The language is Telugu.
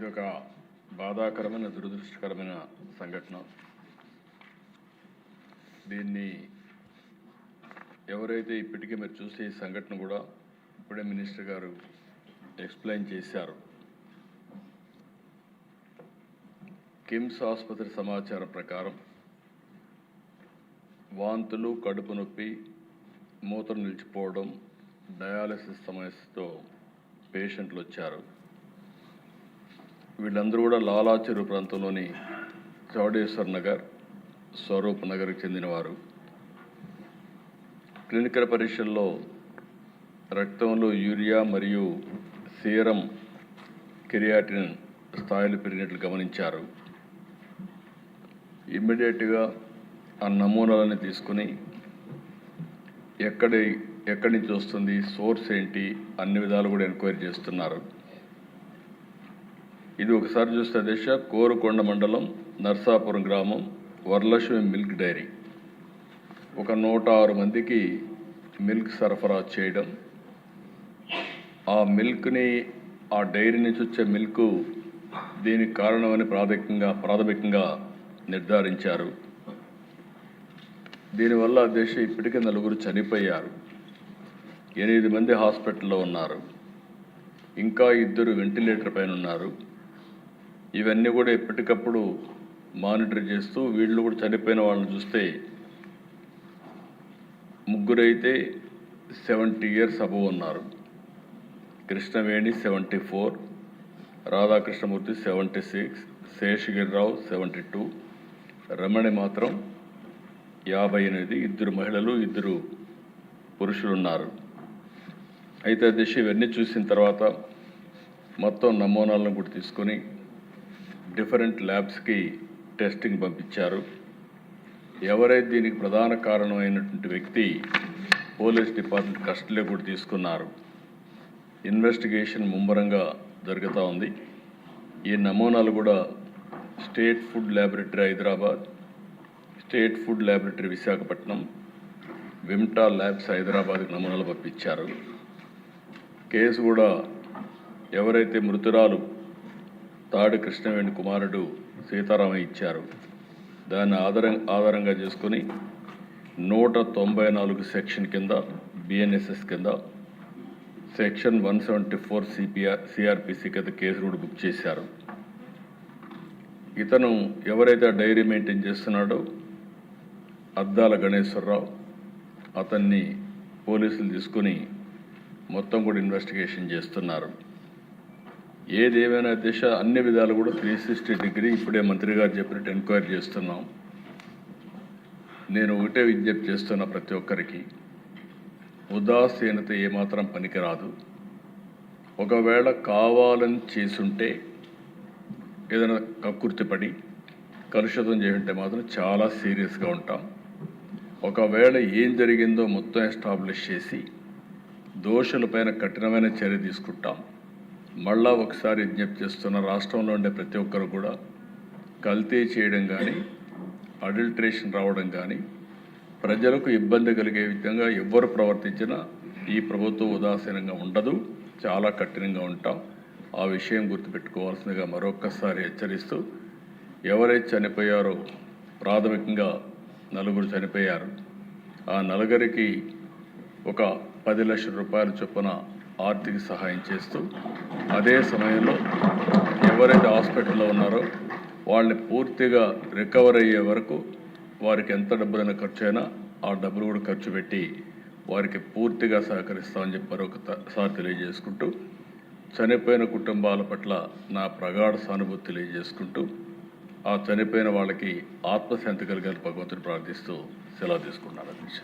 ఇది ఒక బాధాకరమైన దురదృష్టకరమైన సంఘటన. దీన్ని ఎవరైతే ఇప్పటికీ మీరు చూసే ఈ సంఘటన కూడా ఇప్పుడే మినిస్టర్ గారు ఎక్స్ప్లెయిన్ చేశారు. కిమ్స్ ఆసుపత్రి సమాచారం ప్రకారం వాంతులు, కడుపు నొప్పి, మూత్రం నిలిచిపోవడం, డయాలసిస్ సమస్యతో పేషెంట్లు వచ్చారు. వీళ్ళందరూ కూడా లాలా చెరువు ప్రాంతంలోని చౌడేశ్వర్ నగర్, స్వరూప్ నగర్కి చెందినవారు. క్లినికల్ పరీక్షల్లో రక్తంలో యూరియా మరియు సీరం క్రియాటిన్ స్థాయిలు పెరిగినట్లు గమనించారు. ఇమ్మీడియట్గా ఆ నమూనాలని తీసుకుని ఎక్కడి నుంచి వస్తుంది, సోర్స్ ఏంటి, అన్ని విధాలు కూడా ఎంక్వైరీ చేస్తున్నారు. ఇది ఒకసారి చూస్తే దిశ కోరుకొండ మండలం నర్సాపురం గ్రామం వరలక్ష్మి మిల్క్ డైరీ ఒక 106 మందికి మిల్క్ సరఫరా చేయడం, ఆ మిల్క్ని ఆ డైరీ నుంచి వచ్చే మిల్క్ దీనికి కారణమని ప్రాథమికంగా నిర్ధారించారు. దీనివల్ల దేశ ఇప్పటికే 4 చనిపోయారు, 8 మంది హాస్పిటల్లో ఉన్నారు, ఇంకా 2 వెంటిలేటర్ పైన ఉన్నారు. ఇవన్నీ కూడా ఎప్పటికప్పుడు మానిటర్ చేస్తూ వీళ్ళు కూడా చనిపోయిన వాళ్ళని చూస్తే 3 అయితే 70 years అబవ్ ఉన్నారు. కృష్ణవేణి 74, రాధాకృష్ణమూర్తి 76, శేషగిరిరావు 72, రమణి మాత్రం 58, 2 మహిళలు 2 పురుషులు ఉన్నారు. అయితే దిశ ఇవన్నీ చూసిన తర్వాత మొత్తం నమూనాలను కూడా తీసుకొని డిఫరెంట్ ల్యాబ్స్కి టెస్టింగ్ పంపించారు. ఎవరైతే దీనికి ప్రధాన కారణమైనటువంటి వ్యక్తి పోలీస్ డిపార్ట్మెంట్ కస్టడీలో కూడా తీసుకున్నారు. ఇన్వెస్టిగేషన్ ముమ్మరంగా జరుగుతూ ఉంది. ఈ నమూనాలు కూడా state food laboratory Hyderabad, state food laboratory Visakhapatnam, Vimta labs హైదరాబాద్కి నమూనాలు పంపించారు. కేసు కూడా ఎవరైతే మృతురాలు తాడి కృష్ణవేణి కుమారుడు సీతారామయ్య ఇచ్చారు, దాన్ని ఆధారంగా చేసుకుని 194 సెక్షన్ కింద బిఎన్ఎస్ఎస్ కింద సెక్షన్ 174 సిఆర్పిసి కింద కేసు కూడా బుక్ చేశారు. ఇతను ఎవరైతే డైరీ మెయింటైన్ చేస్తున్నాడో అద్దాల గణేశ్వరరావు, అతన్ని పోలీసులు తీసుకుని మొత్తం కూడా ఇన్వెస్టిగేషన్ చేస్తున్నారు. ఏదేమైనా దిశ అన్ని విధాలు కూడా 360 డిగ్రీ ఇప్పుడే మంత్రి గారు చెప్పినట్టు ఎంక్వైరీ చేస్తున్నాం. నేను ఒకటే విజ్ఞప్తి చేస్తున్నా, ప్రతి ఒక్కరికి ఉదాసీనత ఏమాత్రం పనికిరాదు. ఒకవేళ కావాలని చేసుంటే, ఏదైనా కక్కుర్తిపడి కలుషితం చేస్తుంటే మాత్రం చాలా సీరియస్గా ఉంటాం. ఒకవేళ ఏం జరిగిందో మొత్తం ఎస్టాబ్లిష్ చేసి దోషులపైన కఠినమైన చర్య తీసుకుంటాం. మళ్ళా ఒకసారి విజ్ఞప్తి చేస్తున్న, రాష్ట్రంలో ఉండే ప్రతి ఒక్కరు కూడా కల్తీ చేయడం కానీ, అడల్ట్రేషన్ రావడం కానీ, ప్రజలకు ఇబ్బంది కలిగే విధంగా ఎవ్వరు ప్రవర్తించినా ఈ ప్రభుత్వం ఉదాసీనంగా ఉండదు, చాలా కఠినంగా ఉంటాం. ఆ విషయం గుర్తుపెట్టుకోవాల్సిందిగా మరొక్కసారి హెచ్చరిస్తూ, ఎవరైతే చనిపోయారో ప్రాథమికంగా 4 చనిపోయారు. ఆ 4కి ఒక 10 లక్షల రూపాయల చొప్పున ఆర్థిక సహాయం చేస్తూ, అదే సమయంలో ఎవరైతే హాస్పిటల్లో ఉన్నారో వాళ్ళని పూర్తిగా రికవర్ అయ్యే వరకు వారికి ఎంత డబ్బులైనా ఖర్చు అయినా ఆ డబ్బులు కూడా ఖర్చు పెట్టి వారికి పూర్తిగా సహకరిస్తామని చెప్పి మరొకసారి తెలియజేసుకుంటూ, చనిపోయిన కుటుంబాల పట్ల నా ప్రగాఢ సానుభూతి తెలియజేసుకుంటూ, ఆ చనిపోయిన వాళ్ళకి ఆత్మశాంతి కలిగాలి భగవంతుని ప్రార్థిస్తూ సెలవు తీసుకున్నాను. అధ్యక్ష.